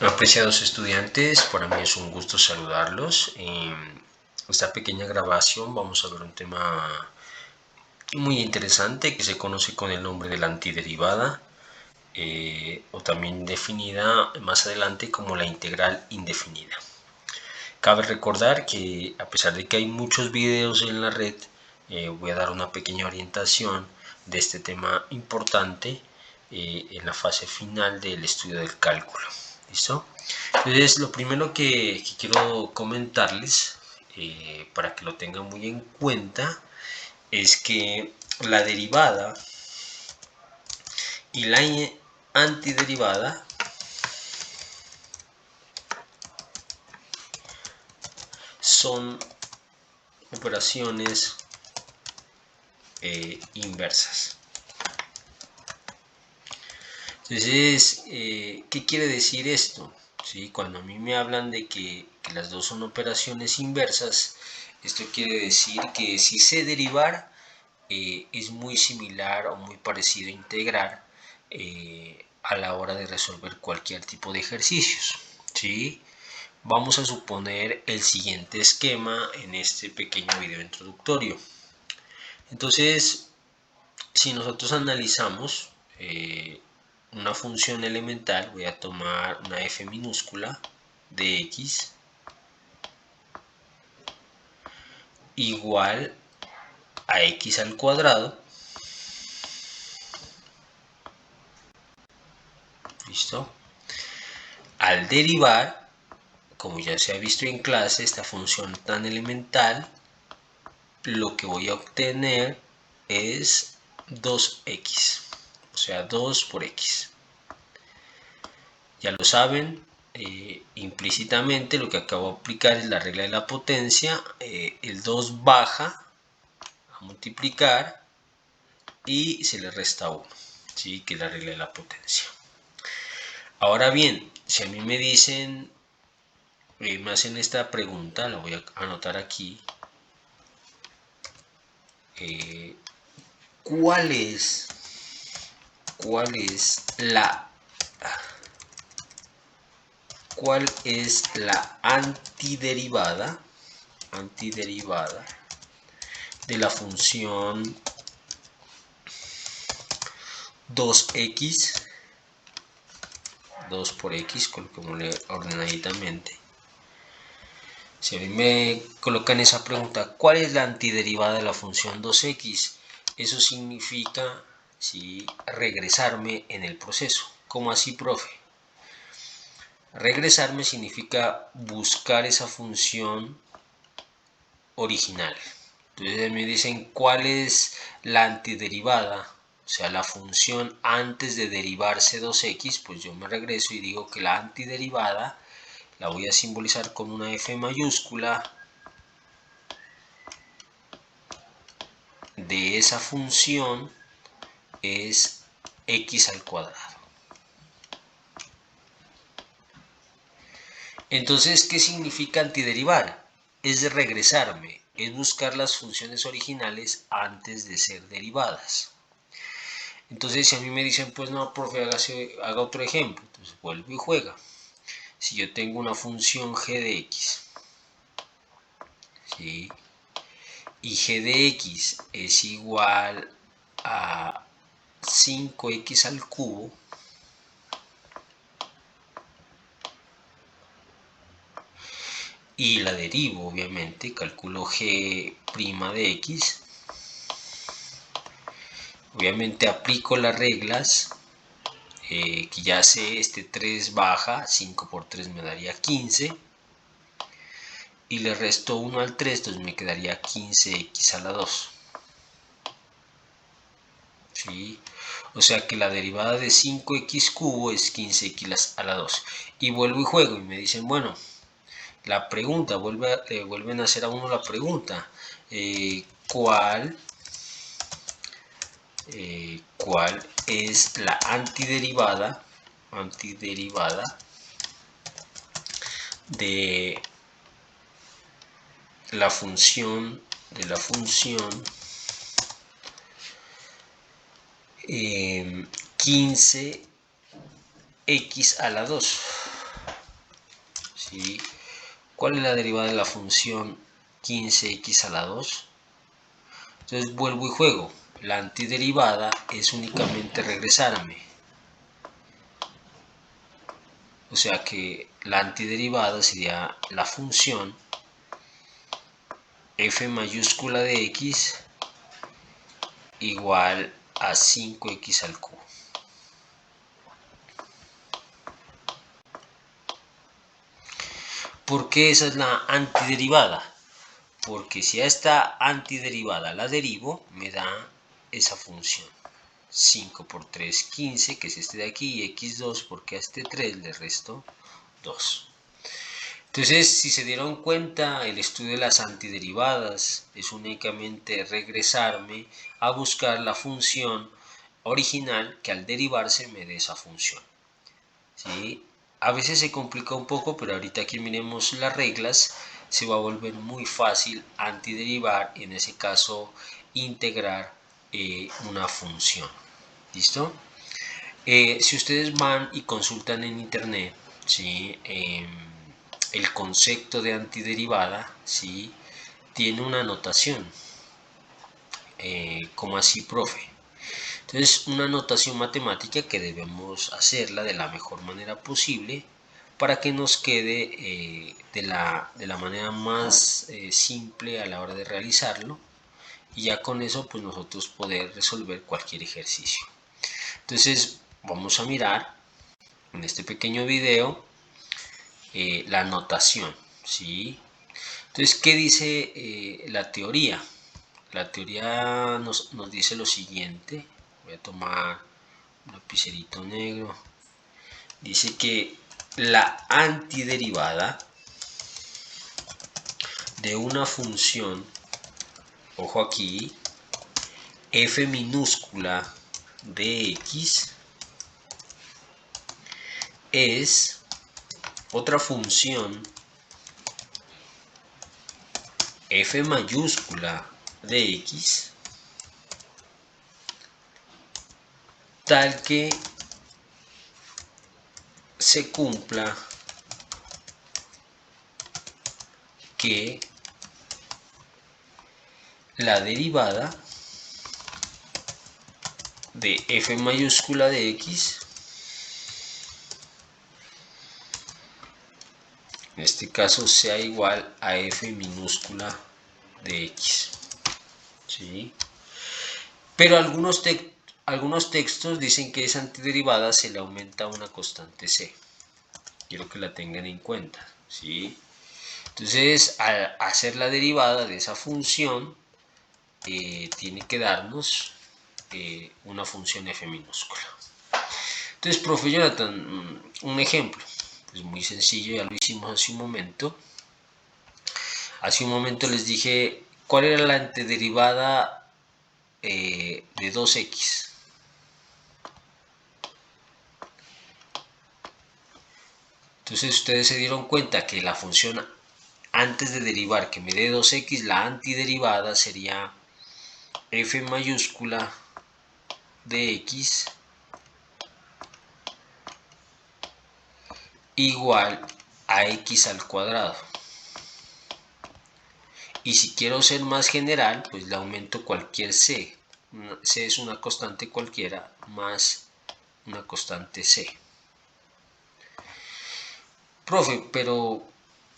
Apreciados estudiantes, para mí es un gusto saludarlos. En esta pequeña grabación vamos a ver un tema muy interesante que se conoce con el nombre de la antiderivada, o también definida más adelante como la integral indefinida. Cabe recordar que a pesar de que hay muchos videos en la red, voy a dar una pequeña orientación de este tema importante en la fase final del estudio del cálculo. ¿Listo? Entonces, lo primero que quiero comentarles, para que lo tengan muy en cuenta, es que la derivada y la antiderivada son operaciones inversas. Entonces, ¿qué quiere decir esto? ¿Sí? Cuando a mí me hablan de que las dos son operaciones inversas, esto quiere decir que si sé derivar, es muy similar o muy parecido a integrar a la hora de resolver cualquier tipo de ejercicios. ¿Sí? Vamos a suponer el siguiente esquema en este pequeño video introductorio. Entonces, si nosotros analizamos una función elemental, voy a tomar una f minúscula de x igual a x al cuadrado. ¿Listo? Al derivar, como ya se ha visto en clase, esta función tan elemental, lo que voy a obtener es 2x, o sea, 2 por x. Ya lo saben, implícitamente lo que acabo de aplicar es la regla de la potencia. El 2 baja a multiplicar y se le resta 1, ¿sí? Que es la regla de la potencia. Ahora bien, si a mí me dicen, me hacen esta pregunta, la voy a anotar aquí. ¿Cuál es la antiderivada de la función 2x, 2 por x, coloquémosle ordenaditamente? Si a mí me colocan esa pregunta, ¿cuál es la antiderivada de la función 2x? Eso significa, ¿sí?, regresarme en el proceso. ¿Cómo así, profe? Regresarme significa buscar esa función original. Entonces me dicen, ¿cuál es la antiderivada? O sea, la función antes de derivarse 2x, pues yo me regreso y digo que la antiderivada la voy a simbolizar con una f mayúscula de esa función es x al cuadrado. Entonces, ¿qué significa antiderivar? Es regresarme, es buscar las funciones originales antes de ser derivadas. Entonces, si a mí me dicen, pues no, profe, haga otro ejemplo, entonces vuelvo y juega. Si yo tengo una función g de x, ¿sí?, y g de x es igual a 5x al cubo, y la derivo, obviamente, calculo g' de x, obviamente aplico las reglas, que ya sé, este 3 baja, 5 por 3 me daría 15, y le resto 1 al 3, entonces me quedaría 15x a la 2. ¿Sí? O sea que la derivada de 5x cubo es 15x a la 2. Y vuelvo y juego y me dicen, bueno, la pregunta, vuelven a hacer a uno la pregunta, ¿cuál es la antiderivada de la función 15x a la 2? ¿sí? ¿Cuál es la derivada de la función 15x a la 2? Entonces vuelvo y juego. La antiderivada es únicamente regresarme. O sea que la antiderivada sería la función f mayúscula de x igual a 5x al cubo. ¿Por qué esa es la antiderivada? Porque si a esta antiderivada la derivo, me da esa función. 5 por 3, 15, que es este de aquí, y x2, porque a este 3 le resto 2. Entonces, si se dieron cuenta, el estudio de las antiderivadas es únicamente regresarme a buscar la función original que al derivarse me dé esa función. ¿Sí? A veces se complica un poco, pero ahorita que miremos las reglas, se va a volver muy fácil antiderivar, en ese caso integrar una función. ¿Listo? Si ustedes van y consultan en internet, ¿sí? El concepto de antiderivada, ¿sí? Tiene una notación, como así, profe. Entonces, una notación matemática que debemos hacerla de la mejor manera posible para que nos quede de la manera más simple a la hora de realizarlo, y ya con eso pues nosotros poder resolver cualquier ejercicio. Entonces vamos a mirar en este pequeño video la notación, ¿sí? Entonces, ¿qué dice la teoría? La teoría nos dice lo siguiente. Voy a tomar un lapicerito negro. Dice que la antiderivada de una función, ojo aquí, f minúscula de x es otra función f mayúscula de x tal que se cumpla que la derivada de f mayúscula de x, en este caso, sea igual a f minúscula de x, ¿sí? Pero algunos textos dicen que esa antiderivada se le aumenta una constante c. Quiero que la tengan en cuenta, ¿sí? Entonces, al hacer la derivada de esa función, tiene que darnos una función f minúscula. Entonces, profe Jonathan, un ejemplo. Pues muy sencillo, ya lo hicimos hace un momento. Hace un momento les dije cuál era la antiderivada de 2x. Entonces ustedes se dieron cuenta que la función antes de derivar que me dé 2x, la antiderivada sería f mayúscula de x igual a x al cuadrado. Y si quiero ser más general, pues le aumento cualquier c. C es una constante cualquiera más una constante c. Profe, pero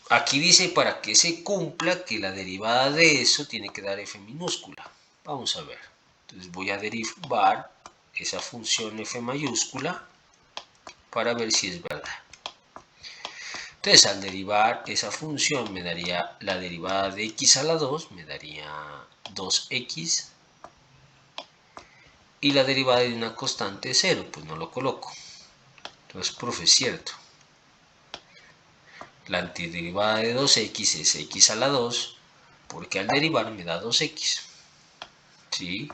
aquí dice para que se cumpla que la derivada de eso tiene que dar f minúscula. Vamos a ver. Entonces voy a derivar esa función f mayúscula para ver si es verdad. Entonces, al derivar esa función me daría la derivada de x a la 2, me daría 2x. Y la derivada de una constante es 0, pues no lo coloco. Entonces, profe, es cierto. La antiderivada de 2x es x a la 2, porque al derivar me da 2x. ¿Sí?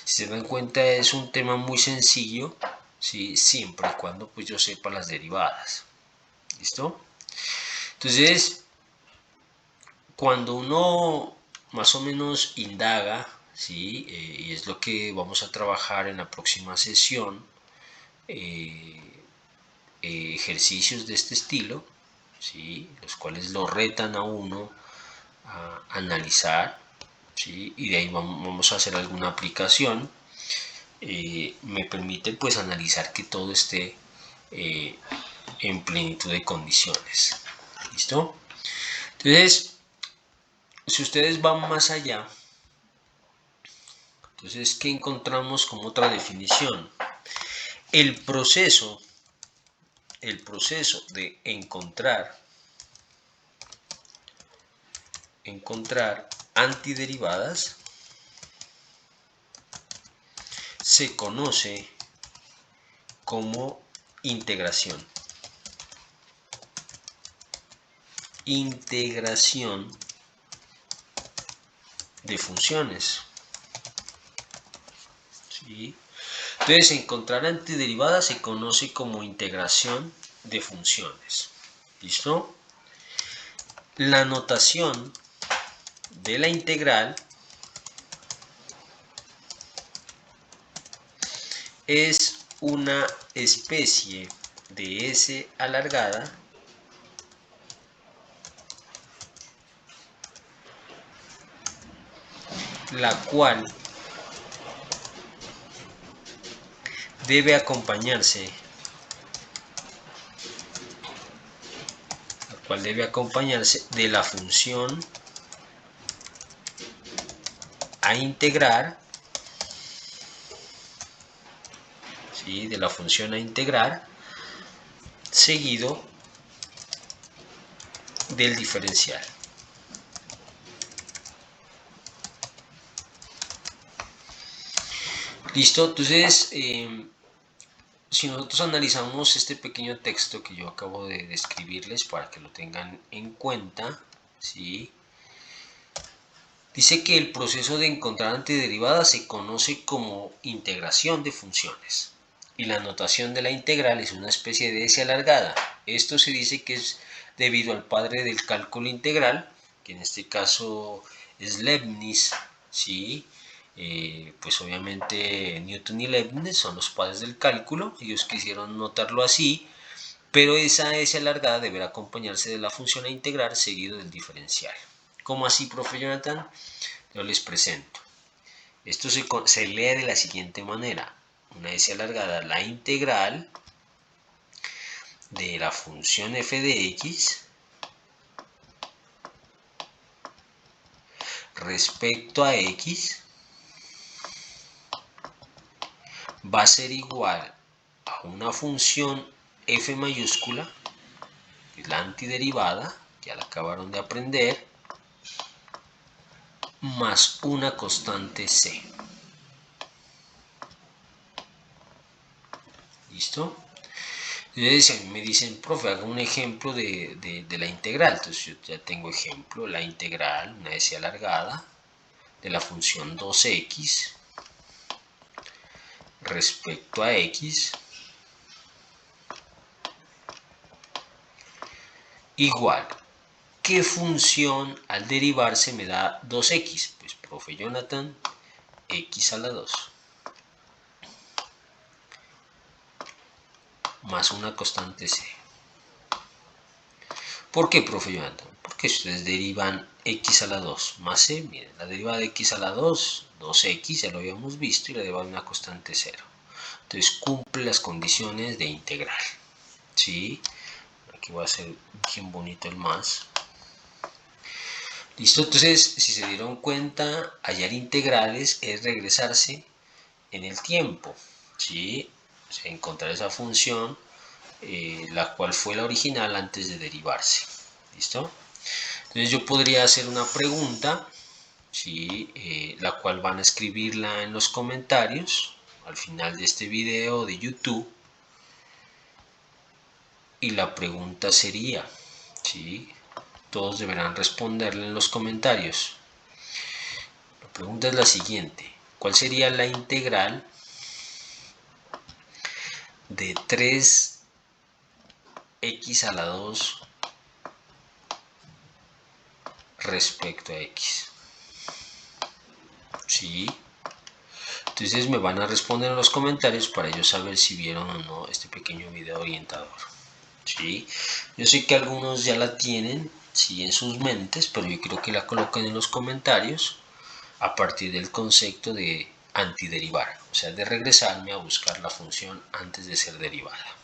Si se dan cuenta, es un tema muy sencillo, ¿sí? Siempre y cuando pues yo sepa las derivadas. ¿Listo? Entonces, cuando uno más o menos indaga, ¿sí? Y es lo que vamos a trabajar en la próxima sesión, ejercicios de este estilo, ¿sí? Los cuales lo retan a uno a analizar, ¿sí? Y de ahí vamos a hacer alguna aplicación. Me permite pues analizar que todo esté en plenitud de condiciones. ¿Listo? Entonces, si ustedes van más allá, entonces, ¿qué encontramos como otra definición? El proceso de encontrar antiderivadas se conoce como integración. Integración de funciones. ¿Sí? Entonces, encontrar antiderivadas se conoce como integración de funciones. ¿Listo? La notación de la integral es una especie de S alargada la cual debe acompañarse de la función a integrar, ¿sí? De la función a integrar, seguido del diferencial. Listo, entonces si nosotros analizamos este pequeño texto que yo acabo de describirles para que lo tengan en cuenta, ¿sí? Dice que el proceso de encontrar antiderivadas se conoce como integración de funciones y la notación de la integral es una especie de S alargada. Esto se dice que es debido al padre del cálculo integral, que en este caso es Leibniz, ¿sí? Pues obviamente Newton y Leibniz son los padres del cálculo, ellos quisieron notarlo así, pero esa S alargada deberá acompañarse de la función a integrar seguido del diferencial. ¿Cómo así, profe Jonathan? Yo les presento. Esto se lee de la siguiente manera. Una S alargada, la integral de la función f de x respecto a x va a ser igual a una función f mayúscula, que es la antiderivada, que ya la acabaron de aprender, más una constante c. ¿Listo? Entonces me dicen, profe, haga un ejemplo de la integral. Entonces yo ya tengo ejemplo, la integral, una S alargada, de la función 2x respecto a x igual. ¿Qué función al derivarse me da 2x? Pues, profe Jonathan, x a la 2 más una constante c. ¿Por qué, profe Jonathan? Porque si ustedes derivan x a la 2 más c, miren, la derivada de x a la 2, 2x, ya lo habíamos visto, y la derivada de una constante 0. Entonces cumple las condiciones de integral. ¿Sí? Aquí voy a hacer bien bonito el más. Listo, entonces si se dieron cuenta, hallar integrales es regresarse en el tiempo. ¿Sí? O sea, encontrar esa función la cual fue la original antes de derivarse. ¿Listo? Entonces yo podría hacer una pregunta, ¿sí? La cual van a escribirla en los comentarios al final de este video de YouTube. Y la pregunta sería, ¿sí? Todos deberán responderla en los comentarios. La pregunta es la siguiente. ¿Cuál sería la integral de 3x a la 2 respecto a x? ¿Sí? Entonces me van a responder en los comentarios para yo saber si vieron o no este pequeño video orientador. ¿sí? Yo sé que algunos ya la tienen, sí, en sus mentes, pero yo quiero que la coloquen en los comentarios a partir del concepto de antiderivar, o sea, de regresarme a buscar la función antes de ser derivada.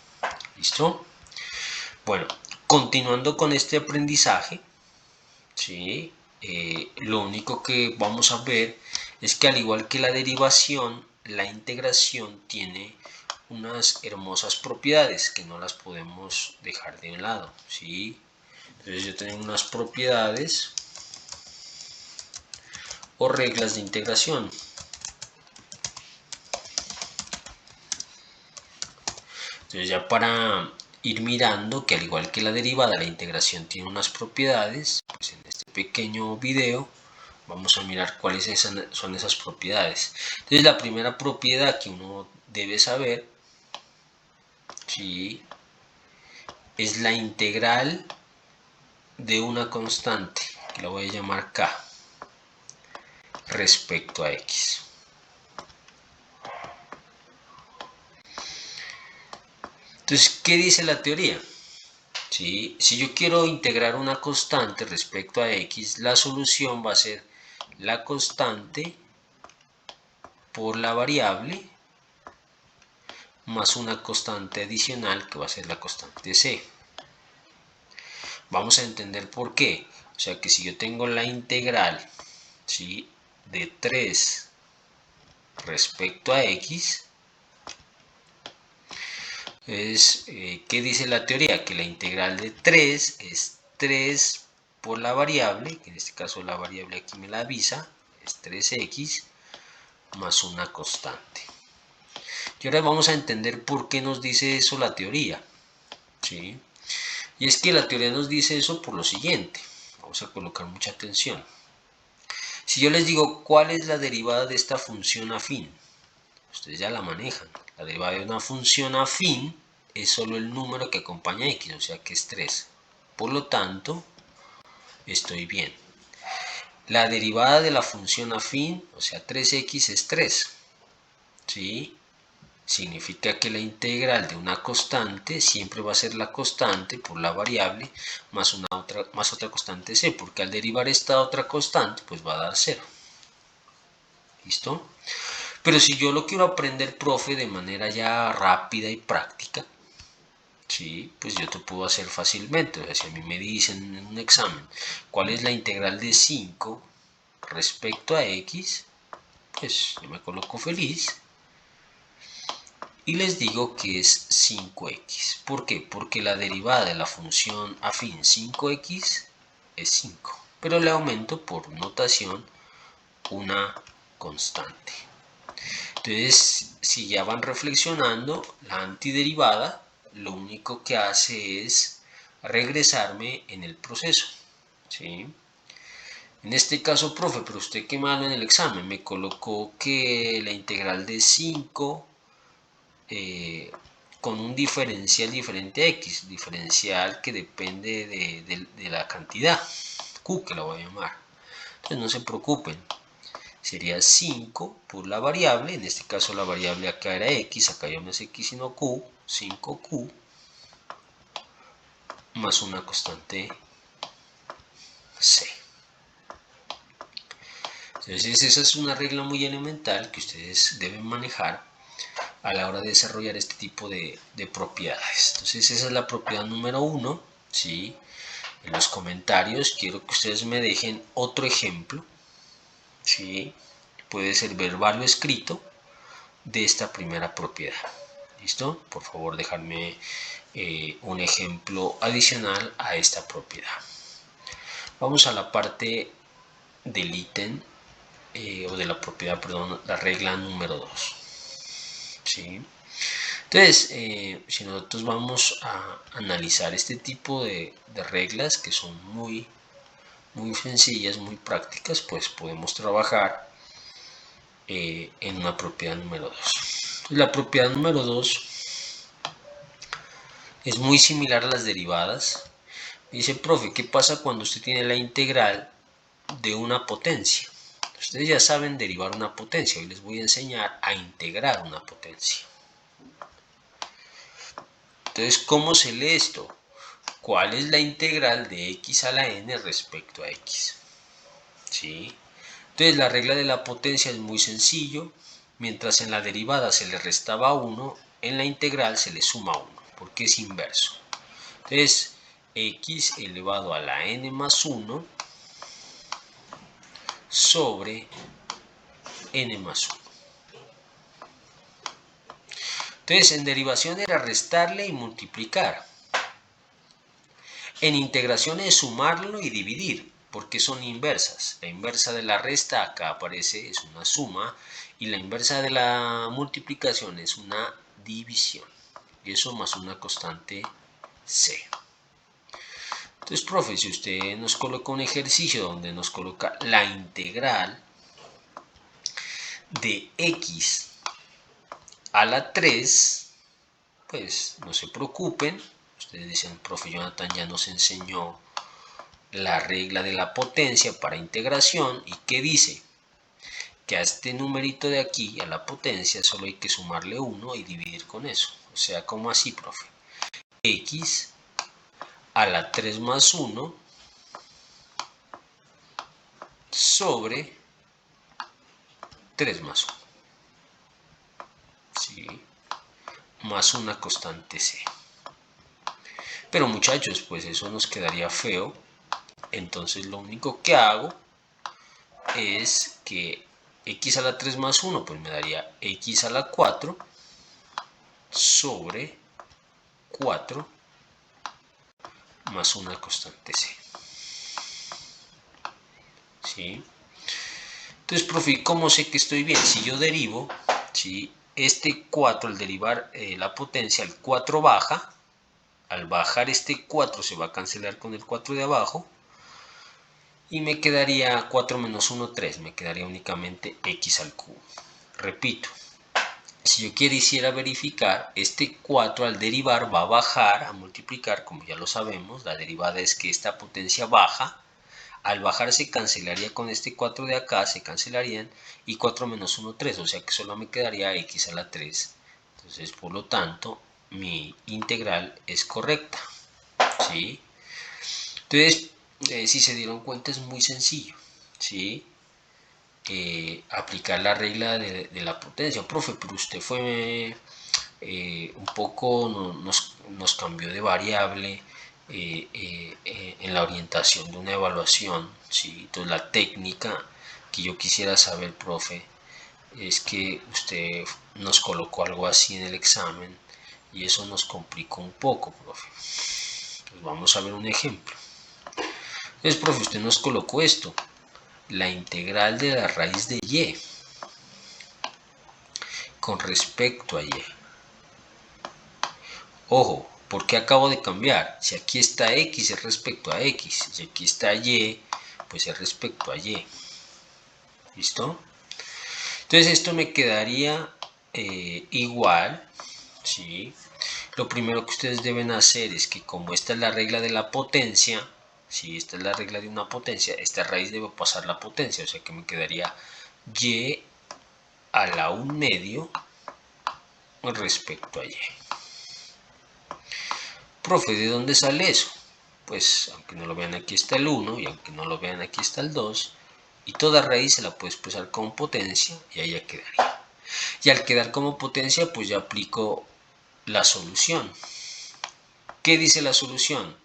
¿Listo? Bueno, continuando con este aprendizaje, ¿sí? Lo único que vamos a ver es que al igual que la derivación, la integración tiene unas hermosas propiedades que no las podemos dejar de un lado, ¿sí? Entonces yo tengo unas propiedades o reglas de integración. Entonces ya para ir mirando que al igual que la derivada, la integración tiene unas propiedades, pues en este pequeño video vamos a mirar cuáles son esas propiedades. Entonces la primera propiedad que uno debe saber, ¿sí?, es la integral de una constante, que la voy a llamar k, respecto a x. Entonces, ¿qué dice la teoría? ¿Sí? Si yo quiero integrar una constante respecto a x, la solución va a ser la constante por la variable más una constante adicional que va a ser la constante c. Vamos a entender por qué. O sea que si yo tengo la integral, ¿sí?, de 3 respecto a x, ¿qué dice la teoría? Que la integral de 3 es 3 por la variable, que en este caso la variable aquí me la avisa, es 3x, más una constante. Y ahora vamos a entender por qué nos dice eso la teoría, ¿sí? Y es que la teoría nos dice eso por lo siguiente. Vamos a colocar mucha atención. Si yo les digo cuál es la derivada de esta función afín, ustedes ya la manejan. La derivada de una función afín es solo el número que acompaña a x, o sea que es 3. Por lo tanto, estoy bien. La derivada de la función afín, o sea 3x es 3. ¿Sí? Significa que la integral de una constante siempre va a ser la constante por la variable más otra constante c, porque al derivar esta otra constante, pues va a dar 0. ¿Listo? Pero si yo lo quiero aprender, profe, de manera ya rápida y práctica, ¿sí?, pues yo te puedo hacer fácilmente. O sea, si a mí me dicen en un examen cuál es la integral de 5 respecto a x, pues yo me coloco feliz y les digo que es 5x. ¿Por qué? Porque la derivada de la función afín 5x es 5, pero le aumento por notación una constante. Entonces, si ya van reflexionando, la antiderivada lo único que hace es regresarme en el proceso, ¿sí? En este caso, profe, pero usted qué malo en el examen, me colocó que la integral de 5 con un diferencial diferente a x, diferencial que depende de la cantidad, q, que la voy a llamar. Entonces no se preocupen, sería 5 por la variable, en este caso la variable acá era x, acá ya no es x sino q, 5q, más una constante c. Entonces esa es una regla muy elemental que ustedes deben manejar a la hora de desarrollar este tipo de propiedades. Entonces esa es la propiedad número 1, ¿sí? En los comentarios quiero que ustedes me dejen otro ejemplo, ¿sí? Puede ser verbal o escrito, de esta primera propiedad. ¿Listo? Por favor, dejarme un ejemplo adicional a esta propiedad. Vamos a la parte del ítem o de la propiedad, perdón, la regla número 2. ¿Sí? Entonces, si nosotros vamos a analizar este tipo de reglas que son muy sencillas, muy prácticas, pues podemos trabajar en una propiedad número 2. La propiedad número 2 es muy similar a las derivadas. Dice, profe, ¿qué pasa cuando usted tiene la integral de una potencia? Ustedes ya saben derivar una potencia. Hoy les voy a enseñar a integrar una potencia. Entonces, ¿cómo se lee esto? ¿Cuál es la integral de x a la n respecto a x? ¿Sí? Entonces, la regla de la potencia es muy sencillo. Mientras en la derivada se le restaba 1, en la integral se le suma 1, porque es inverso. Entonces, x elevado a la n más 1 sobre n más 1. Entonces, en derivación era restarle y multiplicar. En integración es sumarlo y dividir, porque son inversas. La inversa de la resta acá aparece, es una suma, y la inversa de la multiplicación es una división. Y eso más una constante c. Entonces, profe, si usted nos coloca un ejercicio donde nos coloca la integral de x a la 3, pues no se preocupen. Ustedes dicen, profe Jonathan ya nos enseñó la regla de la potencia para integración. ¿Y qué dice? Que a este numerito de aquí, a la potencia, solo hay que sumarle 1 y dividir con eso. O sea, ¿cómo así, profe? X a la 3 más 1 sobre 3 más 1. ¿Sí? Más una constante c. Pero muchachos, pues eso nos quedaría feo. Entonces lo único que hago es que x a la 3 más 1, pues me daría x a la 4 sobre 4 más una constante c. ¿Sí? Entonces, profe, ¿cómo sé que estoy bien? Si yo derivo, ¿sí? Este 4 al derivar la potencia, el 4 baja. Al bajar este 4 se va a cancelar con el 4 de abajo. Y me quedaría 4 menos 1, 3. Me quedaría únicamente x al cubo. Repito, si yo quisiera verificar, este 4 al derivar va a bajar, a multiplicar, como ya lo sabemos. La derivada es que esta potencia baja. Al bajar se cancelaría con este 4 de acá, se cancelarían, y 4 menos 1, 3, o sea que solo me quedaría x a la 3. Entonces, por lo tanto, mi integral es correcta. ¿Sí? Entonces, si se dieron cuenta, es muy sencillo. ¿Sí? Aplicar la regla de la potencia. Profe, pero usted fue un poco, nos cambió de variable en la orientación de una evaluación. ¿Sí? Entonces, la técnica que yo quisiera saber, profe, es que usted nos colocó algo así en el examen y eso nos complicó un poco, profe. Entonces, vamos a ver un ejemplo. Entonces, profe, usted nos colocó esto, la integral de la raíz de y con respecto a y. Ojo, ¿por qué acabo de cambiar? Si aquí está x es respecto a x, si aquí está y, pues es respecto a y. ¿Listo? Entonces esto me quedaría igual, ¿sí? Lo primero que ustedes deben hacer es que como esta es la regla de la potencia, si esta es la regla de una potencia, esta raíz debe pasar la potencia, o sea que me quedaría y a la 1/2 respecto a y. Profe, ¿de dónde sale eso? Pues aunque no lo vean aquí está el 1 y aunque no lo vean aquí está el 2 y toda raíz se la puede expresar como potencia y ahí ya quedaría. Y al quedar como potencia pues ya aplico la solución. ¿Qué dice la solución?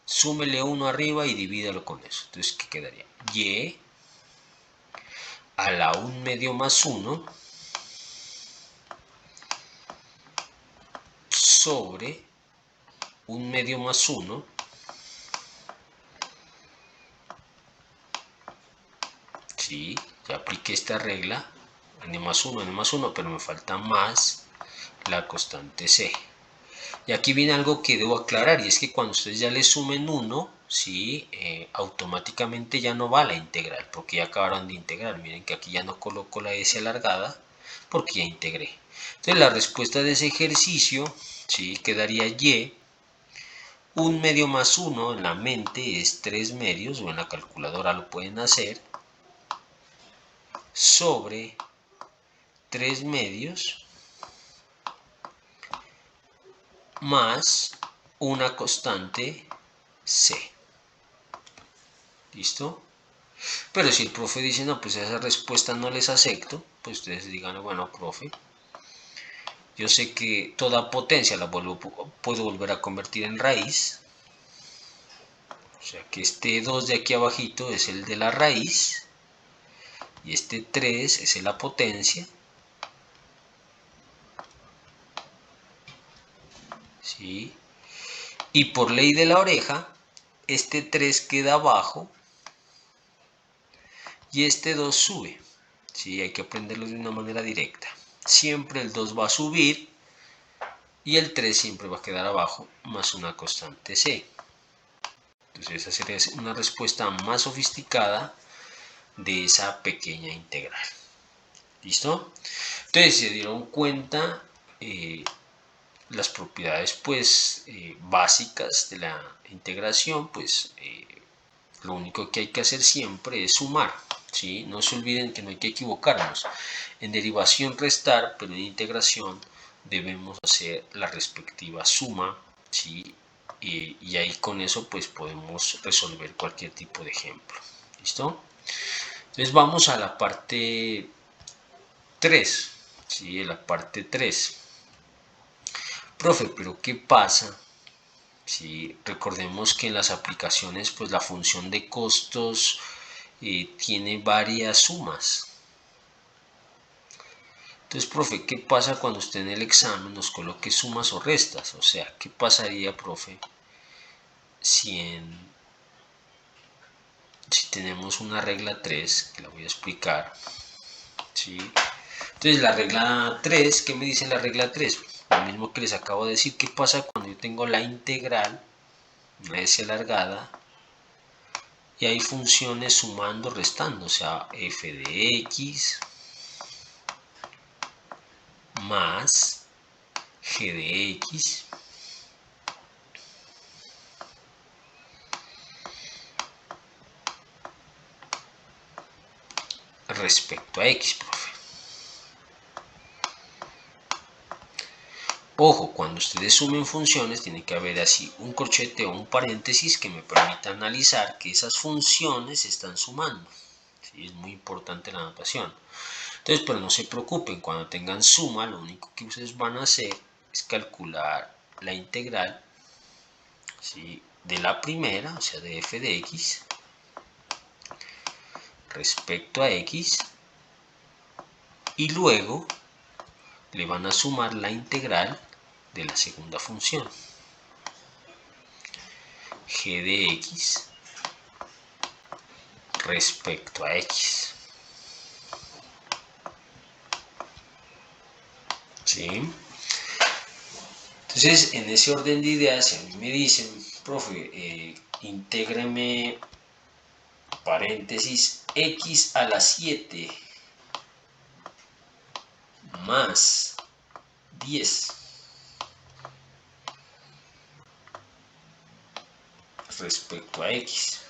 Súmele 1 arriba y divídalo con eso. Entonces, ¿qué quedaría? Y a la 1/2 más 1 sobre 1/2 más 1 ¿sí? Ya apliqué esta regla, n más 1, pero me falta más la constante c. Y aquí viene algo que debo aclarar, y es que cuando ustedes ya le sumen 1, ¿sí? Automáticamente ya no va la integral, porque ya acabaron de integrar. Miren que aquí ya no coloco la s alargada, porque ya integré. Entonces la respuesta de ese ejercicio, ¿sí? Quedaría y 1/2 más 1 en la mente es 3/2, o en la calculadora lo pueden hacer, sobre 3/2 más una constante C. ¿Listo? Pero si el profe dice, no, pues esa respuesta no les acepto, pues ustedes digan, bueno, profe, yo sé que toda potencia la puedo volver a convertir en raíz. O sea que este 2 de aquí abajito es el de la raíz. Y este 3 es la potencia. ¿Sí? Y por ley de la oreja, este 3 queda abajo y este 2 sube. ¿Sí? Hay que aprenderlo de una manera directa. Siempre el 2 va a subir y el 3 siempre va a quedar abajo más una constante C. Entonces esa sería una respuesta más sofisticada de esa pequeña integral. ¿Listo? Entonces se dieron cuenta las propiedades pues básicas de la integración, pues lo único que hay que hacer siempre es sumar. ¿Sí? No se olviden que no hay que equivocarnos. En derivación restar, pero en integración debemos hacer la respectiva suma. ¿Sí? Y ahí con eso pues podemos resolver cualquier tipo de ejemplo. ¿Listo? Entonces vamos a la parte 3. ¿Sí? La parte 3. Profe, pero ¿qué pasa? Si recordemos que en las aplicaciones pues la función de costos tiene varias sumas. Entonces, profe, ¿qué pasa cuando usted en el examen nos coloque sumas o restas? O sea, ¿qué pasaría, profe, si tenemos una regla 3, que la voy a explicar? ¿Sí? Entonces, la regla 3, ¿qué me dice la regla 3? Lo mismo que les acabo de decir. ¿Qué pasa cuando yo tengo la integral, una S alargada, y hay funciones sumando, restando? O sea, f de x más g de x respecto a x, profe. Ojo, cuando ustedes sumen funciones tiene que haber así un corchete o un paréntesis que me permita analizar que esas funciones se están sumando. ¿Sí? Es muy importante la notación. Entonces, pero no se preocupen, cuando tengan suma, lo único que ustedes van a hacer es calcular la integral, ¿sí?, de la primera, o sea, de f de x, respecto a x, y luego le van a sumar la integral de la segunda función, g de x respecto a x. ¿Sí? Entonces, en ese orden de ideas, si a mí me dicen, profe, intégreme paréntesis x a la 7 más 10 respecto a x.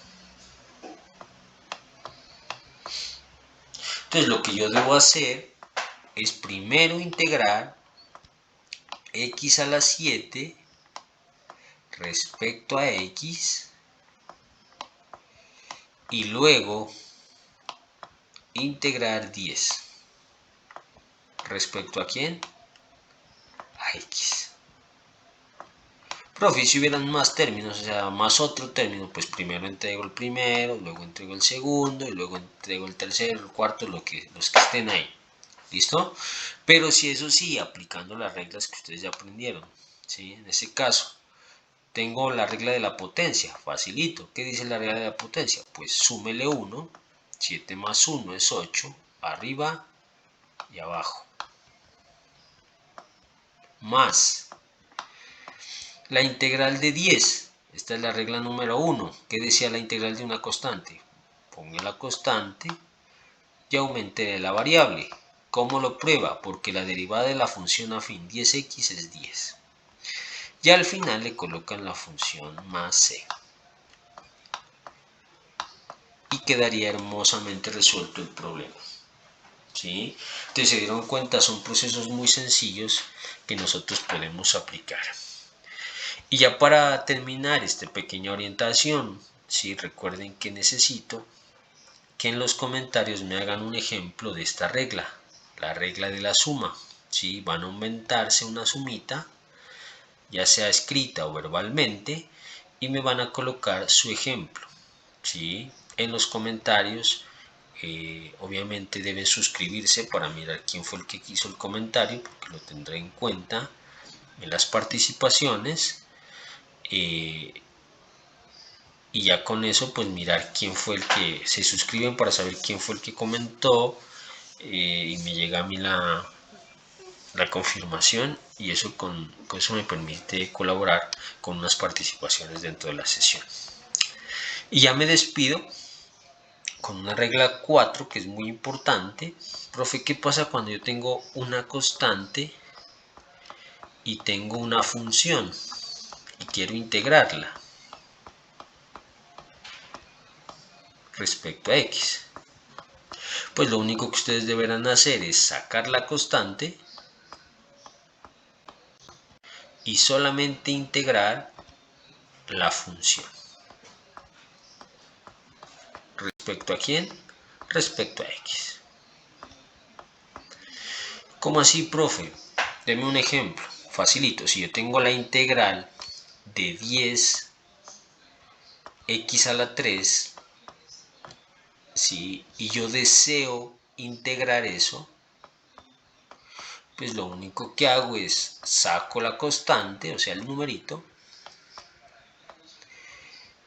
Entonces, lo que yo debo hacer es primero integrar x a la 7 respecto a x y luego integrar 10 respecto a quién, a x. Profe, si hubieran más términos, o sea, más otro término, pues primero entrego el primero, luego entrego el segundo y luego entrego el tercero, el cuarto, los que estén ahí. ¿Listo? Pero si eso sí, aplicando las reglas que ustedes ya aprendieron. ¿Sí? En este caso, tengo la regla de la potencia, facilito. ¿Qué dice la regla de la potencia? Pues súmele 1, 7 más 1 es 8, arriba y abajo. Más la integral de 10, esta es la regla número 1. ¿Qué decía la integral de una constante? Ponga la constante y aumenté la variable. ¿Cómo lo prueba? Porque la derivada de la función afín 10x es 10. Y al final le colocan la función más c. Y quedaría hermosamente resuelto el problema. ¿Sí? Entonces se dieron cuenta, son procesos muy sencillos que nosotros podemos aplicar. Y ya para terminar esta pequeña orientación, ¿sí? Recuerden que necesito que en los comentarios me hagan un ejemplo de esta regla, la regla de la suma. ¿Sí? Van a inventarse una sumita, ya sea escrita o verbalmente, y me van a colocar su ejemplo. ¿Sí? En los comentarios, obviamente deben suscribirse para mirar quién fue el que hizo el comentario, porque lo tendré en cuenta en las participaciones. Y ya con eso pues mirar quién fue el que se suscriben para saber quién fue el que comentó, y me llega a mí la confirmación, y eso con eso me permite colaborar con unas participaciones dentro de la sesión. Y ya me despido con una regla 4 que es muy importante. Profe, ¿qué pasa cuando yo tengo una constante y tengo una función y quiero integrarla respecto a x? Pues lo único que ustedes deberán hacer es sacar la constante y solamente integrar la función. ¿Respecto a quién? Respecto a x. ¿Cómo así, profe? Deme un ejemplo. Facilito. Si yo tengo la integral de 10 x a la 3, ¿sí? Y yo deseo integrar eso, pues lo único que hago es saco la constante, o sea el numerito,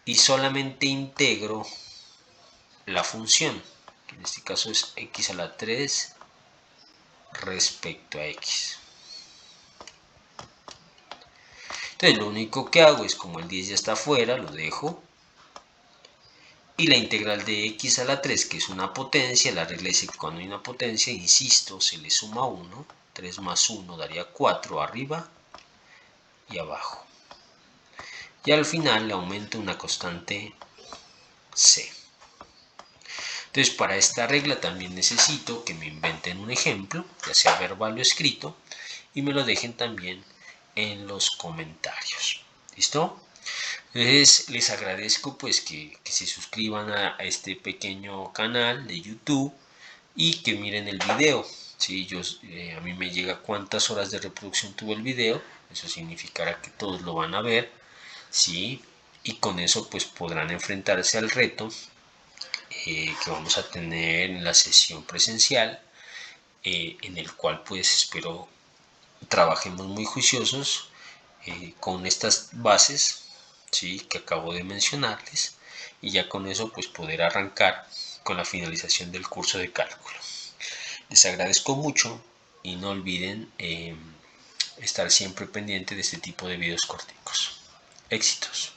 y solamente integro la función, que en este caso es x a la 3 respecto a x. Entonces lo único que hago es, como el 10 ya está afuera, lo dejo, y la integral de x a la 3, que es una potencia, la regla dice que cuando hay una potencia, insisto, se le suma 1, 3 más 1 daría 4 arriba y abajo. Y al final le aumento una constante c. Entonces para esta regla también necesito que me inventen un ejemplo, ya sea verbal o escrito, y me lo dejen también en los comentarios. ¿Listo? Entonces les agradezco pues que se suscriban a este pequeño canal de YouTube y que miren el video. ¿Sí? A mí me llega cuántas horas de reproducción tuvo el video, eso significará que todos lo van a ver, ¿sí? Y con eso pues podrán enfrentarse al reto que vamos a tener en la sesión presencial, en el cual pues espero trabajemos muy juiciosos con estas bases, ¿sí? Que acabo de mencionarles, y ya con eso pues poder arrancar con la finalización del curso de cálculo. Les agradezco mucho y no olviden estar siempre pendiente de este tipo de videos corticos. Éxitos.